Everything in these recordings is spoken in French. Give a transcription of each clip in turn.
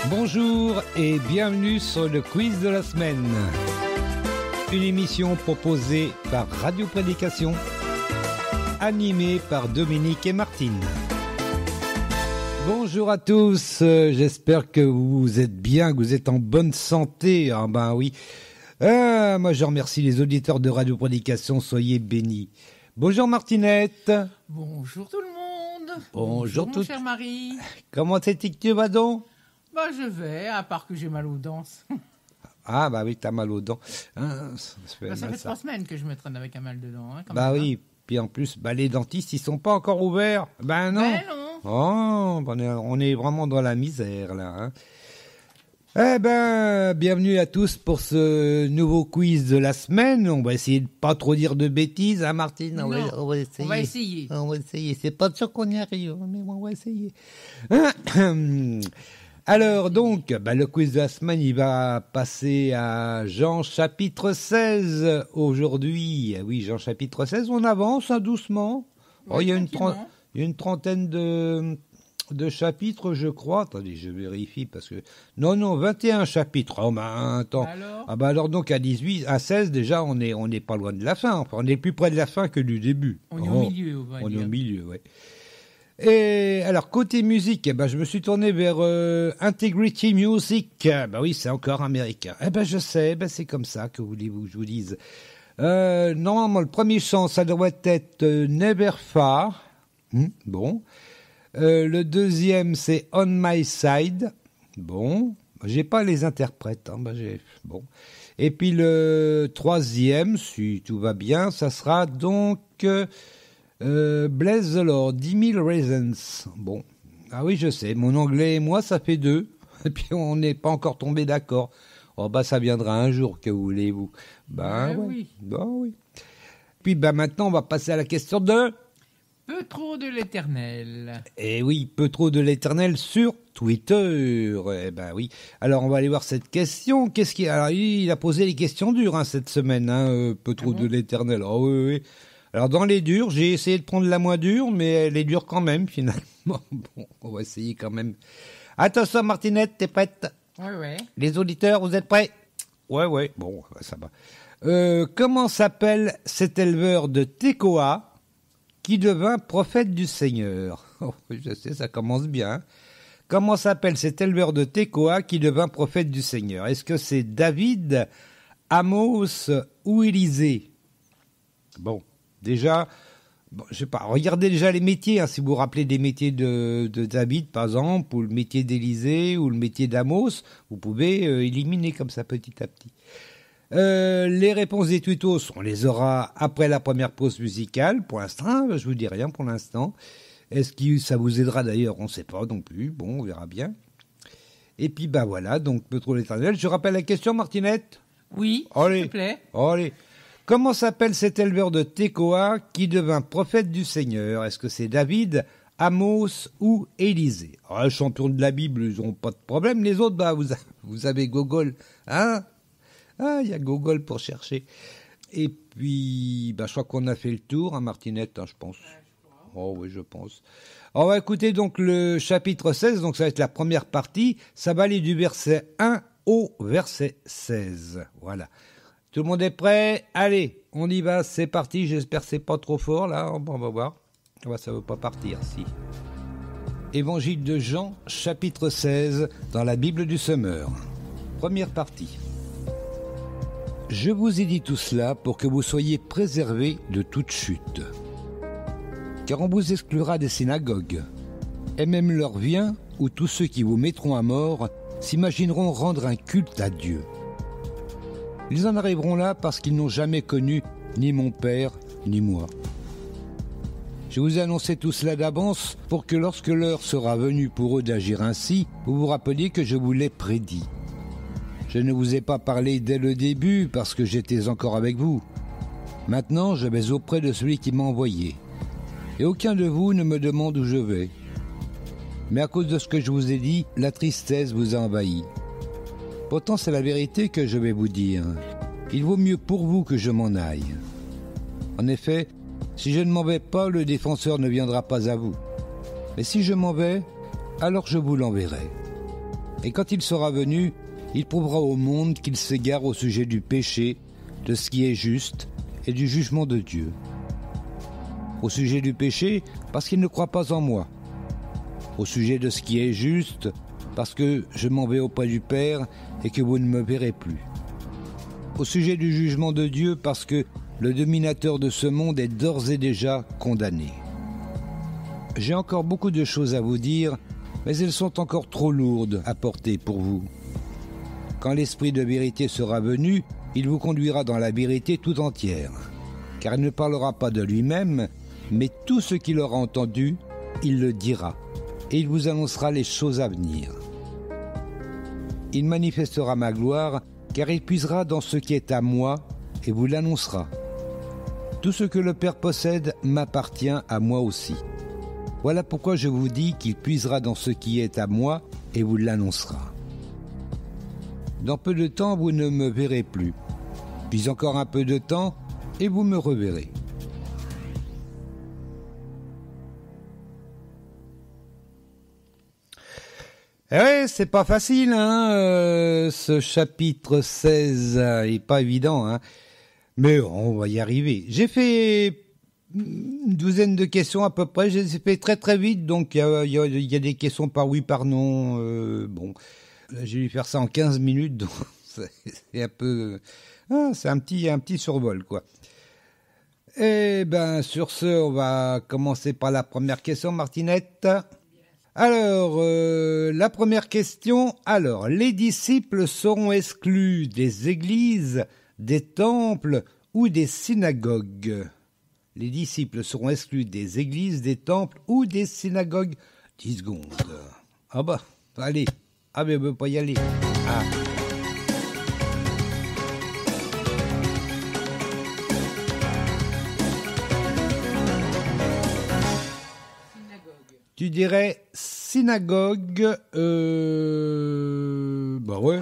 Bonjour et bienvenue sur le quiz de la semaine. Une émission proposée par Radio Prédication, animée par Dominique et Martine. Bonjour à tous, j'espère que vous êtes bien, que vous êtes en bonne santé. Ah ben oui, moi je remercie les auditeurs de Radio Prédication, soyez bénis. Bonjour Martinette. Bonjour tout le monde. Bonjour mon cher Marie. Comment c'est-il que tu vas donc? Bah je vais, à part que j'ai mal aux dents. Ah bah oui, t'as mal aux dents. Ça fait 3 semaines que je me traîne avec un mal de dents. Bah oui, puis en plus, les dentistes, ils sont pas encore ouverts. Ben non. Ben non. Oh, on est vraiment dans la misère là. Eh ben, bienvenue à tous pour ce nouveau quiz de la semaine. On va essayer de pas trop dire de bêtises, hein Martine? Non, on va essayer. On va essayer. C'est pas sûr qu'on y arrive, mais on va essayer. Alors donc, le quiz de la semaine, il va passer à Jean chapitre 16 aujourd'hui. Oui, Jean chapitre 16, on avance doucement. Oui, il y a une trentaine de chapitres, je crois. Attendez, je vérifie parce que... Non, 21 chapitres. Oh, attends. Alors donc à 16 déjà, on n'est pas loin de la fin. Enfin, on est plus près de la fin que du début. On est au milieu, on va dire. On est au milieu, ouais. Et alors, côté musique, je me suis tourné vers Integrity Music. Oui, c'est encore américain. Je sais, c'est comme ça que voulez-vous que je vous dise. Normalement, le premier chant, ça devrait être Never Far. Bon. Le deuxième, c'est On My Side. Bon. J'ai pas les interprètes. Bon. Et puis le troisième, si tout va bien, ça sera donc... Bless the Lord, 10 000 Reasons. Bon. Ah oui, je sais, mon anglais et moi, ça fait 2. Et puis, on n'est pas encore tombé d'accord. Oh, ça viendra un jour, que voulez-vous? Oui. Oui. Puis, maintenant, on va passer à la question de... Peu trop de l'Éternel. Eh oui, peu trop de l'Éternel sur Twitter. Oui. Alors, on va aller voir cette question. Alors, il a posé les questions dures, cette semaine, peu trop de l'Éternel. Oh, oui. Alors, dans les durs, j'ai essayé de prendre la moins dure, mais elle est dure quand même, finalement. Bon, on va essayer quand même. Attention, Martinette, t'es prête? Oui. Les auditeurs, vous êtes prêts? Ouais. Bon, ça va. Comment s'appelle cet éleveur de Tekoa qui devint prophète du Seigneur? Oh, je sais, ça commence bien. Comment s'appelle cet éleveur de Tekoa qui devint prophète du Seigneur? Est-ce que c'est David, Amos ou Élisée? Bon. Déjà, je sais pas, regardez déjà les métiers, si vous vous rappelez des métiers de David, par exemple, ou le métier d'Élisée, ou le métier d'Amos, vous pouvez éliminer comme ça petit à petit. Les réponses des tutos, on les aura après la première pause musicale. Pour l'instant, je vous dis rien pour l'instant. Est-ce que ça vous aidera d'ailleurs? On ne sait pas non plus. Bon, on verra bien. Et puis, voilà, donc, peu trop l'Éternel. Je rappelle la question, Martinette? Oui, s'il te plaît. Allez. Comment s'appelle cet éleveur de Tekoa qui devint prophète du Seigneur? Est-ce que c'est David, Amos ou Élisée? Les champions de la Bible, ils n'ont pas de problème. Les autres, vous avez Google. Hein? Il y a Google pour chercher. Et puis, je crois qu'on a fait le tour, Martinette, je pense. Oh oui, je pense. On va écouter donc le chapitre 16, donc ça va être la première partie. Ça va aller du verset 1 au verset 16. Voilà. Tout le monde est prêt? Allez, on y va, c'est parti. J'espère que c'est pas trop fort, là. On va voir. Ça ne veut pas partir, si. Évangile de Jean, chapitre 16, dans la Bible du Semeur. Première partie. Je vous ai dit tout cela pour que vous soyez préservés de toute chute. Car on vous exclura des synagogues. Et même l'heure vient où tous ceux qui vous mettront à mort s'imagineront rendre un culte à Dieu. Ils en arriveront là parce qu'ils n'ont jamais connu ni mon Père, ni moi. Je vous ai annoncé tout cela d'avance pour que lorsque l'heure sera venue pour eux d'agir ainsi, vous vous rappeliez que je vous l'ai prédit. Je ne vous ai pas parlé dès le début parce que j'étais encore avec vous. Maintenant, je vais auprès de celui qui m'a envoyé. Et aucun de vous ne me demande où je vais. Mais à cause de ce que je vous ai dit, la tristesse vous a envahi. Pourtant, c'est la vérité que je vais vous dire. Il vaut mieux pour vous que je m'en aille. En effet, si je ne m'en vais pas, le défenseur ne viendra pas à vous. Mais si je m'en vais, alors je vous l'enverrai. Et quand il sera venu, il prouvera au monde qu'il s'égare au sujet du péché, de ce qui est juste et du jugement de Dieu. Au sujet du péché, parce qu'il ne croit pas en moi. Au sujet de ce qui est juste, parce que je m'en vais auprès du Père et que vous ne me verrez plus. Au sujet du jugement de Dieu, parce que le dominateur de ce monde est d'ores et déjà condamné. J'ai encore beaucoup de choses à vous dire, mais elles sont encore trop lourdes à porter pour vous. Quand l'Esprit de vérité sera venu, il vous conduira dans la vérité tout entière, car il ne parlera pas de lui-même, mais tout ce qu'il aura entendu, il le dira, et il vous annoncera les choses à venir. Il manifestera ma gloire, car il puisera dans ce qui est à moi, et vous l'annoncera. Tout ce que le Père possède m'appartient à moi aussi. Voilà pourquoi je vous dis qu'il puisera dans ce qui est à moi, et vous l'annoncera. Dans peu de temps, vous ne me verrez plus. Puis encore un peu de temps, et vous me reverrez. Eh ouais, c'est pas facile, ce chapitre 16 est pas évident, mais on va y arriver. J'ai fait une douzaine de questions à peu près, je les ai fait très très vite, donc il y a des questions par oui, par non, bon, là, j'ai dû faire ça en 15 minutes, donc c'est un peu, c'est un petit survol, quoi. Eh ben, sur ce, on va commencer par la première question, Martinette. Alors, la première question, les disciples seront exclus des églises, des temples ou des synagogues? Les disciples seront exclus des églises, des temples ou des synagogues? 10 secondes. Ah bah, allez. Ah mais on ne peut pas y aller. Ah. Tu dirais synagogue, bah ouais.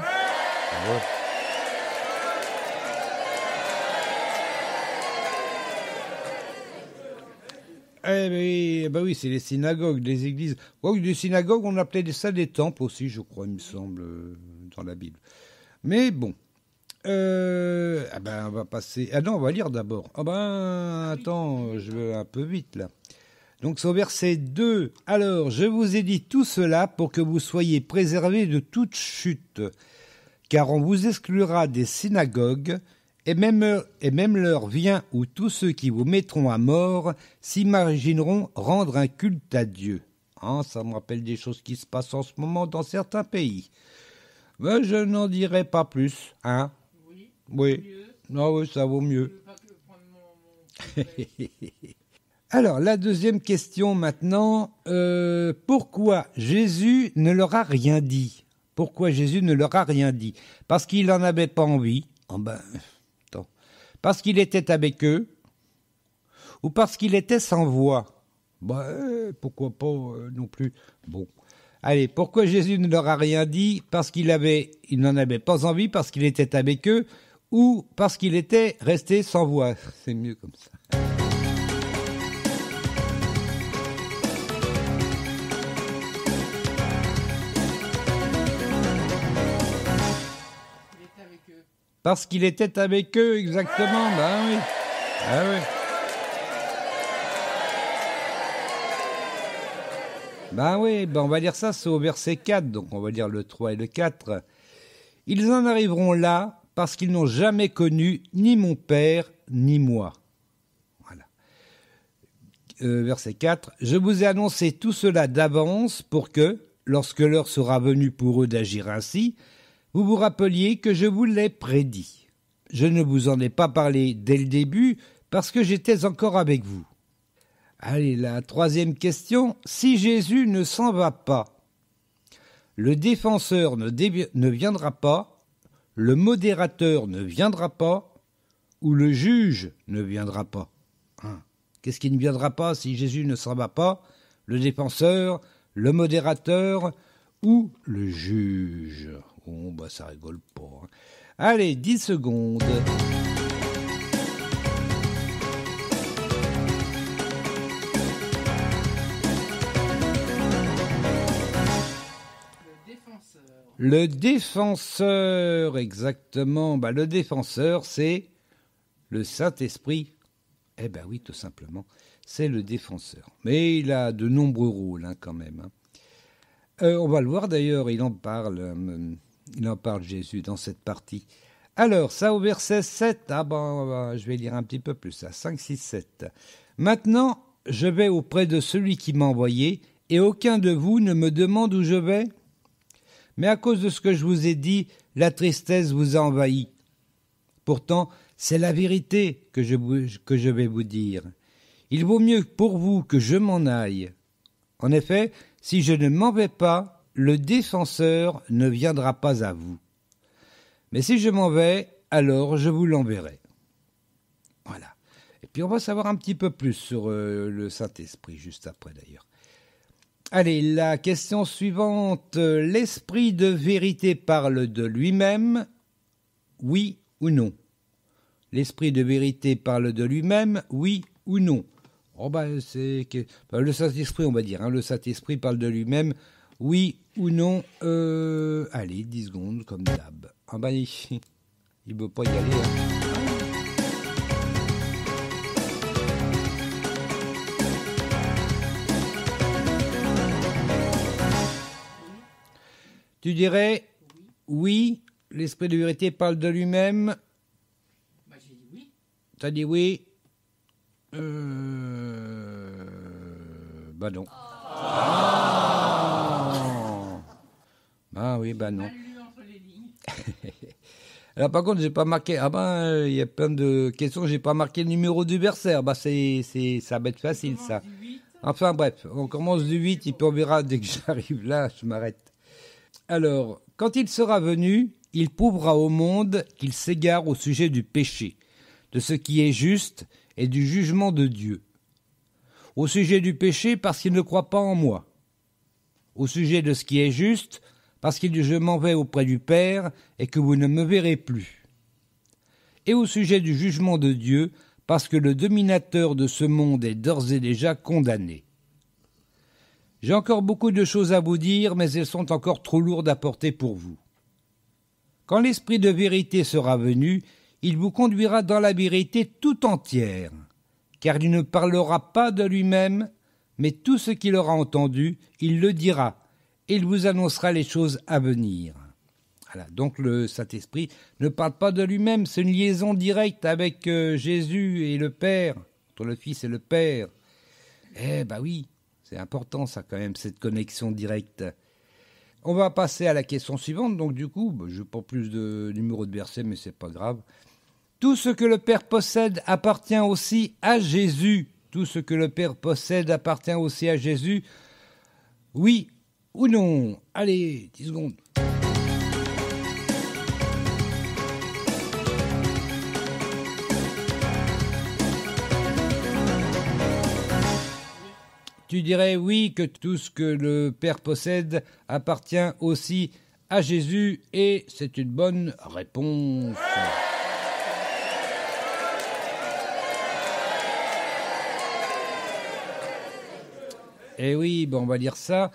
Eh ben oui, c'est les synagogues, les églises. Ouais, des synagogues, on appelait ça des temples aussi, je crois, il me semble, dans la Bible. Mais bon. On va passer. Ah non, on va lire d'abord. Attends, je vais un peu vite là. Donc c'est au verset 2. Alors, je vous ai dit tout cela pour que vous soyez préservés de toute chute, car on vous exclura des synagogues, et même l'heure vient où tous ceux qui vous mettront à mort s'imagineront rendre un culte à Dieu. Ça me rappelle des choses qui se passent en ce moment dans certains pays. Mais je n'en dirai pas plus, Oui. Non, oui, ça vaut mieux. Alors, la deuxième question maintenant. Pourquoi Jésus ne leur a rien dit? Pourquoi Jésus ne leur a rien dit? Parce qu'il n'en avait pas envie. Attends. Parce qu'il était avec eux? Ou parce qu'il était sans voix? Pourquoi pas non plus. Bon. Allez, pourquoi Jésus ne leur a rien dit? Parce qu'il n'en avait pas envie, parce qu'il était avec eux, ou parce qu'il était resté sans voix. C'est mieux comme ça. Parce qu'il était avec eux, exactement. Oui. Ah oui. On va lire ça, c'est au verset 4, donc on va lire le 3 et le 4. Ils en arriveront là parce qu'ils n'ont jamais connu ni mon Père, ni moi. Voilà. Verset 4. Je vous ai annoncé tout cela d'avance pour que, lorsque l'heure sera venue pour eux d'agir ainsi, vous vous rappeliez que je vous l'ai prédit. Je ne vous en ai pas parlé dès le début parce que j'étais encore avec vous. Allez, la troisième question. Si Jésus ne s'en va pas, le défenseur ne viendra pas, le modérateur ne viendra pas, ou le juge ne viendra pas. Qu'est-ce qui ne viendra pas si Jésus ne s'en va pas? Le défenseur, le modérateur ou le juge? Ça rigole pas. Allez, 10 secondes. Le défenseur, exactement. Le défenseur, c'est le Saint-Esprit. Eh ben oui, tout simplement, c'est le défenseur. Mais il a de nombreux rôles, quand même. On va le voir d'ailleurs, il en parle Jésus dans cette partie. Alors, ça au verset 7, je vais lire un petit peu plus, 5, 6, 7. Maintenant, je vais auprès de celui qui m'a envoyé, et aucun de vous ne me demande où je vais. Mais à cause de ce que je vous ai dit, la tristesse vous a envahi. Pourtant, c'est la vérité que je vais vous dire. Il vaut mieux pour vous que je m'en aille. En effet, si je ne m'en vais pas, le défenseur ne viendra pas à vous. Mais si je m'en vais, alors je vous l'enverrai. Voilà. Et puis on va savoir un petit peu plus sur le Saint-Esprit, juste après d'ailleurs. Allez, la question suivante. L'Esprit de vérité parle de lui-même, oui ou non? L'Esprit de vérité parle de lui-même, oui ou non? Le Saint-Esprit, on va dire. Le Saint-Esprit parle de lui-même, oui ou non? Allez, 10 secondes, comme d'hab. Il ne veut pas y aller. Tu dirais oui, l'Esprit de vérité parle de lui-même. J'ai dit oui. T'as dit oui. Non. Oui, non. Alors par contre, j'ai pas marqué. Il y a plein de questions. J'ai pas marqué le numéro du verset. Ça va être facile, ça. Enfin bref, on commence du 8 et puis on verra dès que j'arrive là, je m'arrête. Alors, quand il sera venu, il prouvera au monde qu'il s'égare au sujet du péché, de ce qui est juste et du jugement de Dieu. Au sujet du péché, parce qu'il ne croit pas en moi. Au sujet de ce qui est juste, parce que je m'en vais auprès du Père et que vous ne me verrez plus. Et au sujet du jugement de Dieu, parce que le dominateur de ce monde est d'ores et déjà condamné. J'ai encore beaucoup de choses à vous dire, mais elles sont encore trop lourdes à porter pour vous. Quand l'Esprit de vérité sera venu, il vous conduira dans la vérité tout entière, car il ne parlera pas de lui-même, mais tout ce qu'il aura entendu, il le dira, et il vous annoncera les choses à venir. Voilà, donc le Saint-Esprit ne parle pas de lui-même, c'est une liaison directe avec Jésus et le Père, entre le Fils et le Père. Oui, c'est important ça quand même, cette connexion directe. On va passer à la question suivante, donc du coup, je n'ai pas plus de numéros de versets, mais c'est pas grave. Tout ce que le Père possède appartient aussi à Jésus. Tout ce que le Père possède appartient aussi à Jésus. Oui ou non? Allez, 10 secondes. Tu dirais oui, que tout ce que le Père possède appartient aussi à Jésus, et c'est une bonne réponse. Eh oui, on va lire ça.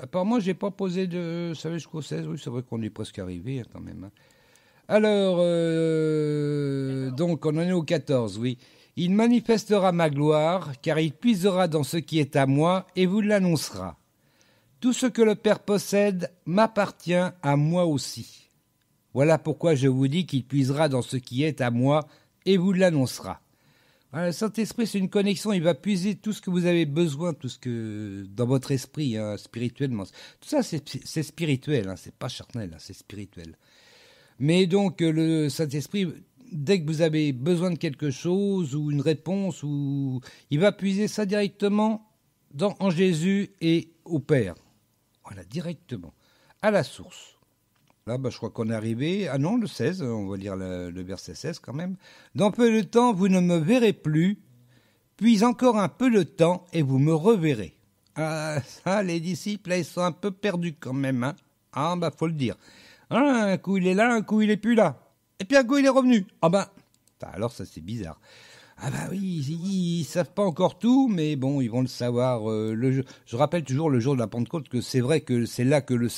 Apparemment, j'ai pas posé de... Ça va jusqu'au 16, oui, c'est vrai qu'on est presque arrivé quand même. Alors, donc, on en est au 14, oui. Il manifestera ma gloire, car il puisera dans ce qui est à moi et vous l'annoncera. Tout ce que le Père possède m'appartient à moi aussi. Voilà pourquoi je vous dis qu'il puisera dans ce qui est à moi et vous l'annoncera. Le Saint-Esprit, c'est une connexion, il va puiser tout ce que vous avez besoin, tout ce que dans votre esprit, spirituellement. Tout ça, c'est spirituel, c'est pas charnel, c'est spirituel. Mais donc, le Saint-Esprit, dès que vous avez besoin de quelque chose ou une réponse, il va puiser ça directement en Jésus et au Père. Voilà, directement, à la source. Là, je crois qu'on est arrivé... Ah non, le 16, on va lire le verset 16 quand même. « Dans peu de temps, vous ne me verrez plus, puis encore un peu de temps, et vous me reverrez. » Ça, les disciples, là, ils sont un peu perdus quand même. Faut le dire. Un coup, il est là, un coup, il est plus là. Et puis un coup, il est revenu. Alors ça, c'est bizarre. Oui, ils savent pas encore tout, mais bon, ils vont le savoir. Je rappelle toujours le jour de la Pentecôte que c'est vrai que c'est là que le